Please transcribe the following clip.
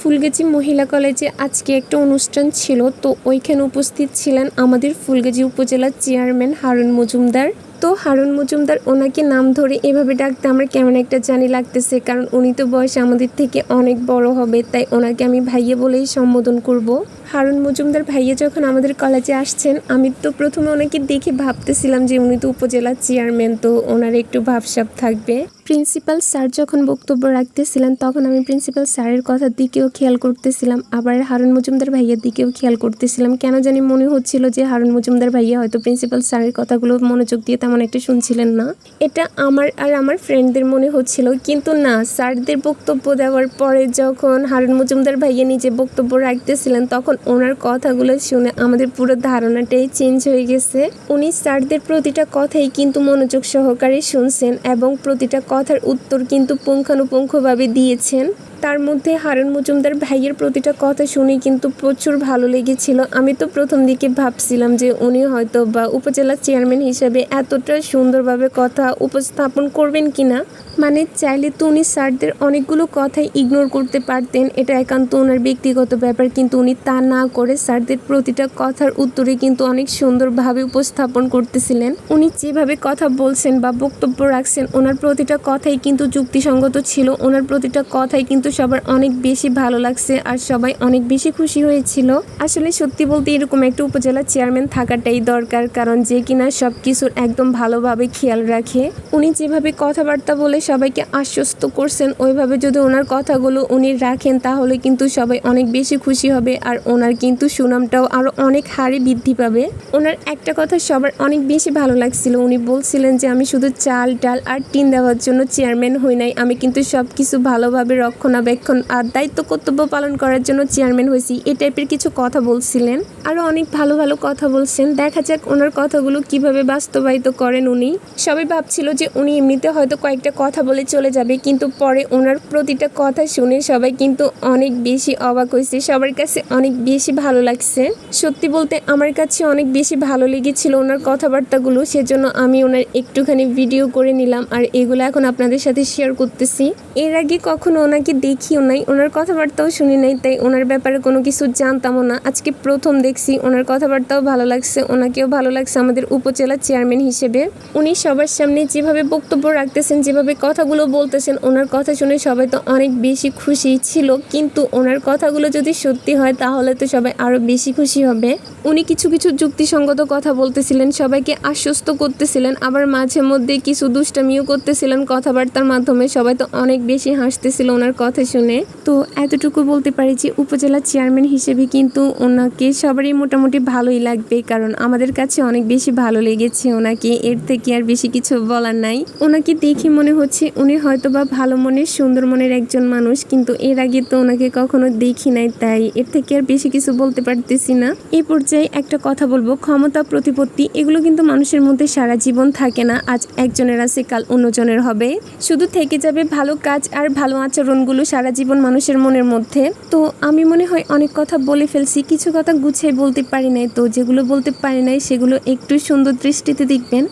ফুলগাজী মহিলা কলেজে আজকে একটা অনুষ্ঠান ছিল, তো ওইখানে উপস্থিত ছিলেন আমাদের ফুলগাজী উপজেলার চেয়ারম্যান হারুন মজুমদার। তো হারুন মজুমদার, ওনাকে নাম ধরে এভাবে ডাকতে আমার কেমন একটা জানি লাগতেছে, কারণ উনি তো বয়সে আমাদের থেকে অনেক বড় হবে, তাই ওনাকে আমি ভাইয়া বলেই সম্বোধন করব। হারুন মজুমদার ভাইয়া যখন আমাদের কলেজে আসছেন, আমি তো প্রথমে ওনাকে দেখে ভাবতেছিলাম যে উনি তো উপজেলার চেয়ারম্যান, তো ওনার একটু ভাবসাব থাকবে। প্রিন্সিপাল স্যার যখন বক্তব্য রাখতেছিলেন তখন আমি প্রিন্সিপাল স্যারের কথার দিকেও খেয়াল করতেছিলাম, আবার হারুন মজুমদার ভাইয়ার দিকেও খেয়াল করতেছিলাম। কেন জানি মনে হচ্ছিল যে হারুন মজুমদার ভাইয়া হয়তো প্রিন্সিপাল স্যারের কথাগুলো মনোযোগ দিয়ে তেমন একটা শুনছিলেন না। এটা আমার আর আমার ফ্রেন্ডদের মনে হচ্ছিল, কিন্তু না, স্যারদের বক্তব্য দেওয়ার পরে যখন হারুন মজুমদার ভাইয়া নিজে বক্তব্য রাখতেছিলেন তখন ওনার কথাগুলো শুনে আমাদের পুরো ধারণাটাই চেঞ্জ হয়ে গেছে। উনি স্যারদের প্রতিটা কথাই কিন্তু মনোযোগ সহকারে শুনছেন এবং প্রতিটা কথার উত্তর কিন্তু পুঙ্খানুপুঙ্খভাবে দিয়েছেন। তার মধ্যে হারুন মজুমদার ভাইয়ের প্রতিটা কথা শুনে কিন্তু প্রচুর ভালো লেগেছিল। আমি তো প্রথম দিকে ভাবছিলাম যে উনি হয়তো বা উপজেলা চেয়ারম্যান হিসেবে এতটা সুন্দরভাবে কথা উপস্থাপন করবেন কিনা, মানে চাইলে তো উনি স্যারদের অনেকগুলো কথাই ইগনোর করতে পারতেন, এটা একান্ত ওনার ব্যক্তিগত ব্যাপার, কিন্তু উনি তা না করে স্যারদের প্রতিটা কথার উত্তরে কিন্তু অনেক সুন্দরভাবে উপস্থাপন করতেছিলেন। উনি যেভাবে কথা বলছেন বা বক্তব্য রাখছেন, ওনার প্রতিটা কথাই কিন্তু যুক্তিসঙ্গত ছিল, ওনার প্রতিটা কথাই কিন্তু সবার অনেক বেশি ভালো লাগছে আর সবাই অনেক বেশি খুশি হয়েছিল। আসলে সত্যি বলতে এরকম একটা উপজেলা চেয়ারম্যান থাকাটাই দরকার, কারণ যে কিনা সব কিছুর একদম ভালোভাবে খেয়াল রাখে। উনি যেভাবে কথাবার্তা বলে সবাইকে আশ্বস্ত করছেন, ওইভাবে যদি ওনার কথাগুলো উনি রাখেন তাহলে কিন্তু সবাই অনেক বেশি খুশি হবে আর ওনার কিন্তু সুনামটাও আরও অনেক হারে বৃদ্ধি পাবে। ওনার একটা কথা সবার অনেক বেশি ভালো লাগছিল, উনি বলছিলেন যে আমি শুধু চাল ডাল আর টিন দেওয়ার জন্য চেয়ারম্যান হই নাই, আমি কিন্তু সব কিছু ভালোভাবে রক্ষণাবেক্ষণ আর দায়িত্ব কর্তব্য পালন করার জন্য চেয়ারম্যান হয়েছি, এই টাইপের কিছু কথা বলছিলেন। আরও অনেক ভালো ভালো কথা বলছেন। দেখা যাক ওনার কথাগুলো কিভাবে বাস্তবায়িত করেন উনি। সবাই ভাবছিল যে উনি এমনিতে হয়তো কয়েকটা কথা বলে চলে যাবে, কিন্তু পরে ওনার প্রতিটা কথা শুনে সবাই কিন্তু অনেক বেশি অবাক হয়েছে, সবার কাছে অনেক বেশি ভালো লাগছে। সত্যি বলতে আমার কাছে অনেক বেশি ভালো লেগেছিল ওনার কথাবার্তাগুলো, সেজন্য আমি ওনার একটুখানি ভিডিও করে নিলাম আর এগুলো এখন আপনাদের সাথে শেয়ার করতেছি। এর আগে কখনো ওনাকে দেখিও নাই, ওনার কথাবার্তাও শুনি নাই, তাই ওনার ব্যাপারে কোনো কিছু জানতামও না। আজকে প্রথম দেখছি, ওনার কথাবার্তাও ভালো লাগছে, ওনাকেও ভালো লাগছে আমাদের উপজেলা চেয়ারম্যান হিসেবে। উনি সবার সামনে যেভাবে বক্তব্য রাখতেছেন, যেভাবে কথাগুলো বলতেছেন, ওনার কথা শুনে সবাই তো অনেক বেশি খুশি ছিল, কিন্তু ওনার কথাগুলো যদি সত্যি হয় তাহলে তো সবাই আরও বেশি খুশি হবে। উনি কিছু কিছু যুক্তিসঙ্গত কথা বলতেছিলেন, সবাইকে আশ্বস্ত করতেছিলেন, আবার মাঝে মধ্যে কিছু দুষ্টামিও করতেছিলেন কথাবার্তার মাধ্যমে, সবাই তো অনেক বেশি হাসতেছিল ওনার কথা শুনে। তো এতটুকু বলতে পারি যে উপজেলা চেয়ারম্যান হিসেবে কিন্তু ওনাকে সবারই মোটামুটি ভালোই লাগবে, কারণ আমাদের কাছে অনেক বেশি ভালো লেগেছে ওনাকে, এর থেকে আর বেশি কিছু বলার নাই। ওনাকে দেখে মনে হচ্ছে উনি হয়তো বা ভালো মনের সুন্দর মনের একজন মানুষ, কিন্তু এর আগে তো ওনাকে কখনো দেখি নাই, তাই এর থেকে আর বেশি কিছু বলতে পারতেছি না। এই পর্যায়ে একটা কথা বলবো, ক্ষমতা প্রতিপত্তি এগুলো কিন্তু মানুষের মধ্যে সারা জীবন থাকে না, আজ একজনের আছে কাল অন্যজনের হবে, শুধু থেকে যাবে ভালো কাজ আর ভালো আচরণগুলো সারা জীবন মানুষের মনের মধ্যে। তো আমি মনে হয় অনেক কথা বলে ফেলছি, কিছু কথা গুছিয়ে বলতে পারি নাই, তো যেগুলো বলতে পারি নাই সেগুলো একটু সুন্দর দৃষ্টিতে দেখবেন।